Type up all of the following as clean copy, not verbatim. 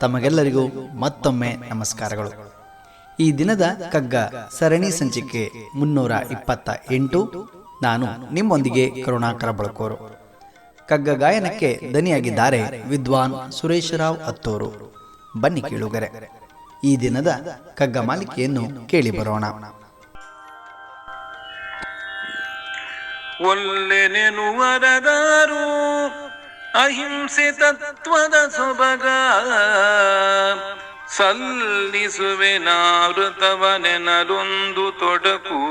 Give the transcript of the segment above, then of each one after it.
ತಮಗೆಲ್ಲರಿಗೂ ಮತ್ತೊಮ್ಮೆ ನಮಸ್ಕಾರಗಳು. ಈ ದಿನದ ಕಗ್ಗ ಸರಣಿ ಸಂಚಿಕೆ 328. ನಾನು ನಿಮ್ಮೊಂದಿಗೆ ಕರುಣಾಕರ ಬಳಕೋರು. ಕಗ್ಗ ಗಾಯನಕ್ಕೆ ದನಿಯಾಗಿದ್ದಾರೆ ವಿದ್ವಾನ್ ಸುರೇಶರಾವ್ ಅತ್ತೂರು. ಬನ್ನಿ ಕೇಳುಗರೆ, ಈ ದಿನದ ಕಗ್ಗ ಮಾಲಿಕೆಯನ್ನು ಕೇಳಿ ಬರೋಣ. ಒಲ್ಲೆನೆನುವರದಾರು ಅಹಿಂಸೆ ತತ್ವದ ಸೊಬಗ ಸಲ್ಲಿಸುವೆನಾವೃತವನೆನದೊಂದು ತೊಡಕು.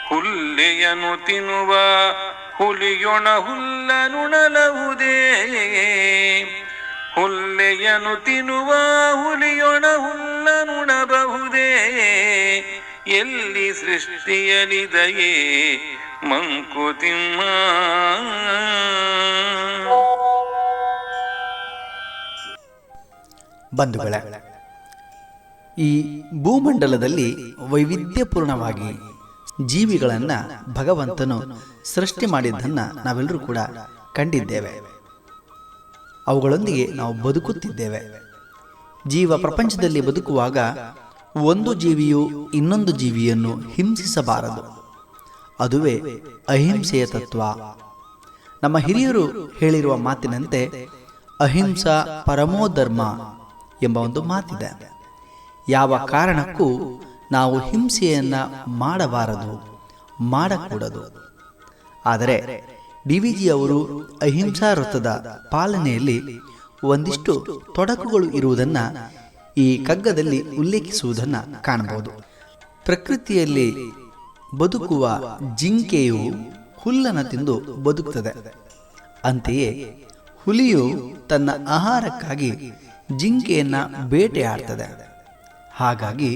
ಹುಲ್ಲೆಯನು ತಿನ್ನುವ ಹುಲಿಯೊಣ ಹುಲ್ಲನುಣಲಹುದೇ, ಹುಲ್ಲೆಯನು ತಿನ್ನುವ ಹುಲಿಯೊಣ ಹುಲ್ಲನುಣಬಹುದೇ. ಎಲ್ಲಿ ಸೃಷ್ಟಿಯಲಿದಯೇ ಮಂಕುತಿಮ್ಮ. ಬಂಧುಗಳೇ, ಈ ಭೂಮಂಡಲದಲ್ಲಿ ವೈವಿಧ್ಯಪೂರ್ಣವಾಗಿ ಜೀವಿಗಳನ್ನು ಭಗವಂತನು ಸೃಷ್ಟಿ ಮಾಡಿದ್ದನ್ನು ನಾವೆಲ್ಲರೂ ಕೂಡ ಕಂಡಿದ್ದೇವೆ. ಅವುಗಳೊಂದಿಗೆ ನಾವು ಬದುಕುತ್ತಿದ್ದೇವೆ. ಜೀವ ಪ್ರಪಂಚದಲ್ಲಿ ಬದುಕುವಾಗ ಒಂದು ಜೀವಿಯು ಇನ್ನೊಂದು ಜೀವಿಯನ್ನು ಹಿಂಸಿಸಬಾರದು. ಅದುವೇ ಅಹಿಂಸೆಯ ತತ್ವ. ನಮ್ಮ ಹಿರಿಯರು ಹೇಳಿರುವ ಮಾತಿನಂತೆ ಅಹಿಂಸಾ ಪರಮೋ ಧರ್ಮ ಎಂಬ ಒಂದು ಮಾತಿದೆ. ಯಾವ ಕಾರಣಕ್ಕೂ ನಾವು ಹಿಂಸೆಯನ್ನು ಮಾಡಬಾರದು, ಮಾಡಕೂಡದು. ಆದರೆ DVG ಅವರು ಅಹಿಂಸಾ ವೃತ್ತದ ಪಾಲನೆಯಲ್ಲಿ ಒಂದಿಷ್ಟು ತೊಡಕುಗಳು ಇರುವುದನ್ನು ಈ ಕಗ್ಗದಲ್ಲಿ ಉಲ್ಲೇಖಿಸುವುದನ್ನು ಕಾಣಬಹುದು. ಪ್ರಕೃತಿಯಲ್ಲಿ ಬದುಕುವ ಜಿಂಕೆಯು ಹುಲ್ಲನ್ನು ತಿಂದು ಬದುಕುತ್ತದೆ. ಅಂತೆಯೇ ಹುಲಿಯು ತನ್ನ ಆಹಾರಕ್ಕಾಗಿ ಜಿಂಕೆಯನ್ನು ಬೇಟೆಯಾಡ್ತದೆ. ಹಾಗಾಗಿ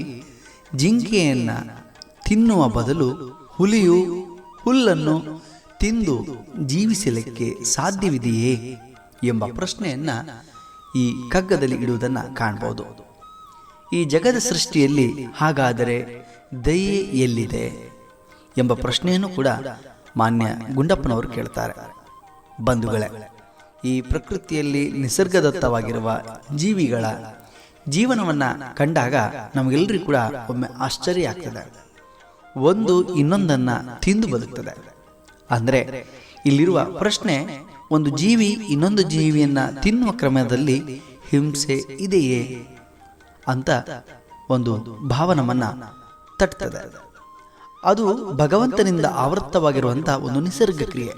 ಜಿಂಕೆಯನ್ನು ತಿನ್ನುವ ಬದಲು ಹುಲಿಯು ಹುಲ್ಲನ್ನು ತಿಂದು ಜೀವಿಸಲಿಕ್ಕೆ ಸಾಧ್ಯವಿದೆಯೇ ಎಂಬ ಪ್ರಶ್ನೆಯನ್ನು ಈ ಕಗ್ಗದಲ್ಲಿ ಇಡುವುದನ್ನು ಕಾಣಬಹುದು. ಈ ಜಗದ ಸೃಷ್ಟಿಯಲ್ಲಿ ಹಾಗಾದರೆ ದಯೆ ಎಲ್ಲಿದೆ ಎಂಬ ಪ್ರಶ್ನೆಯನ್ನು ಕೂಡ ಮಾನ್ಯ ಗುಂಡಪ್ಪನವರು ಕೇಳ್ತಾರೆ. ಬಂಧುಗಳೇ, ಈ ಪ್ರಕೃತಿಯಲ್ಲಿ ನಿಸರ್ಗದತ್ತವಾಗಿರುವ ಜೀವಿಗಳ ಜೀವನವನ್ನು ಕಂಡಾಗ ನಮಗೆಲ್ಲರಿಗೂ ಕೂಡ ಒಮ್ಮೆ ಆಶ್ಚರ್ಯ ಆಗ್ತದೆ. ಒಂದು ಇನ್ನೊಂದನ್ನು ತಿಂದು ಬದುಕ್ತದೆ. ಅಂದರೆ ಇಲ್ಲಿರುವ ಪ್ರಶ್ನೆ, ಒಂದು ಜೀವಿ ಇನ್ನೊಂದು ಜೀವಿಯನ್ನು ತಿನ್ನುವ ಕ್ರಮದಲ್ಲಿ ಹಿಂಸೆ ಇದೆಯೇ ಅಂತ ಒಂದು ಭಾವನವನ್ನು ತಟ್ತದೆ. ಅದು ಭಗವಂತನಿಂದ ಆವೃತ್ತವಾಗಿರುವಂಥ ಒಂದು ನಿಸರ್ಗ ಕ್ರಿಯೆ.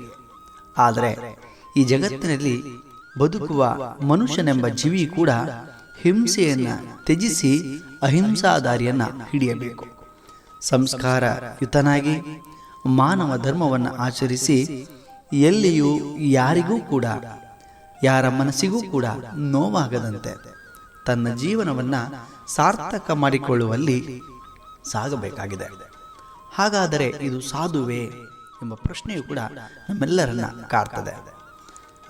ಆದರೆ ಈ ಜಗತ್ತಿನಲ್ಲಿ ಬದುಕುವ ಮನುಷ್ಯನೆಂಬ ಜೀವಿ ಕೂಡ ಹಿಂಸೆಯನ್ನು ತ್ಯಜಿಸಿ ಅಹಿಂಸಾ ದಾರಿಯನ್ನು ಹಿಡಿಯಬೇಕು. ಸಂಸ್ಕಾರಯುತನಾಗಿ ಮಾನವ ಧರ್ಮವನ್ನು ಆಚರಿಸಿ ಎಲ್ಲಿಯೂ ಯಾರಿಗೂ ಕೂಡ, ಯಾರ ಮನಸ್ಸಿಗೂ ಕೂಡ ನೋವಾಗದಂತೆ ತನ್ನ ಜೀವನವನ್ನು ಸಾರ್ಥಕ ಮಾಡಿಕೊಳ್ಳುವಲ್ಲಿ ಸಾಗಬೇಕಾಗಿದೆ. ಹಾಗಾದರೆ ಇದು ಸಾಧುವೇ ಎಂಬ ಪ್ರಶ್ನೆಯೂ ಕೂಡ ನಮ್ಮೆಲ್ಲರನ್ನ ಕಾಡ್ತದೆ.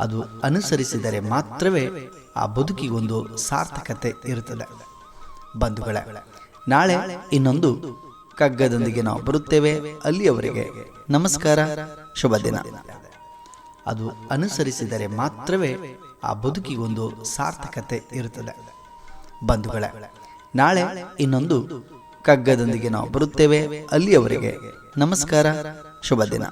ಅದು ಅನುಸರಿಸಿದರೆ ಮಾತ್ರವೇ ಆ ಬದುಕಿಗೊಂದು ಸಾರ್ಥಕತೆ ಇರುತ್ತದೆ. ಬಂಧುಗಳೇ, ನಾಳೆ ಇನ್ನೊಂದು ಕಗ್ಗದೊಂದಿಗೆ ನಾವು ಬರುತ್ತೇವೆ. ಅಲ್ಲಿಯವರೆಗೆ ನಮಸ್ಕಾರ, ಶುಭ ದಿನ. ಅದು ಅನುಸರಿಸಿದರೆ ಮಾತ್ರವೇ ಆ ಬದುಕಿಗೊಂದು ಸಾರ್ಥಕತೆ ಇರುತ್ತದೆ. ಬಂಧುಗಳೇ, ನಾಳೆ ಇನ್ನೊಂದು ಕಗ್ಗದೊಂದಿಗೆ ನಾವು ಬರುತ್ತೇವೆ. ಅಲ್ಲಿಯವರೆಗೆ ನಮಸ್ಕಾರ, ಶುಭ ದಿನ.